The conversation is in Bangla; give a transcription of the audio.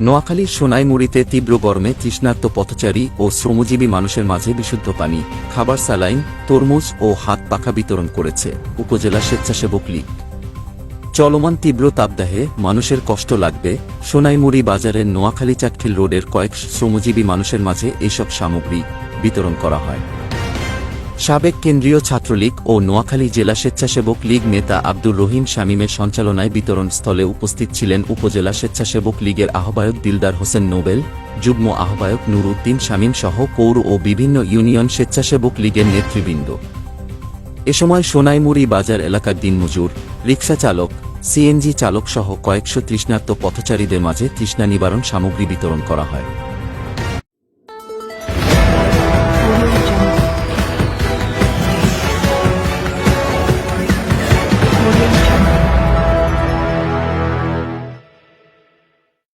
নোয়াখালীর সোনাইমুড়িতে তীব্র গরমে তৃষ্ণার্ত পথচারী ও শ্রমজীবী মানুষের মাঝে বিশুদ্ধ পানি, খাবার, স্যালাইন, তরমুজ ও হাত পাখা বিতরণ করেছে উপজেলা স্বেচ্ছাসেবক লীগ। চলমান তীব্র তাপদাহে মানুষের কষ্ট লাগবে, সোনাইমুড়ি বাজারের নোয়াখালী চাটখিল রোডের কয়েক শ্রমজীবী মানুষের মাঝে এসব সামগ্রী বিতরণ করা হয়। সাবেক কেন্দ্রীয় ছাত্রলীগ ও নোয়াখালী জেলা স্বেচ্ছাসেবক লীগ নেতা আব্দুর রহিম শামীমের সঞ্চালনায় বিতরণস্থলে উপস্থিত ছিলেন উপজেলা স্বেচ্ছাসেবক লীগের আহ্বায়ক দিলদার হোসেন নোবেল, যুগ্ম আহ্বায়ক নুর উদ্দিন শামীম সহ পৌর ও বিভিন্ন ইউনিয়ন স্বেচ্ছাসেবক লীগের নেতৃবৃন্দ। এ সময় সোনাইমুড়ি বাজার এলাকার দিনমজুর, রিকশা চালক, সিএনজি চালক সহ কয়েকশো তৃষ্ণার্ত পথচারীদের মাঝে তৃষ্ণা নিবারণ সামগ্রী বিতরণ করা হয়।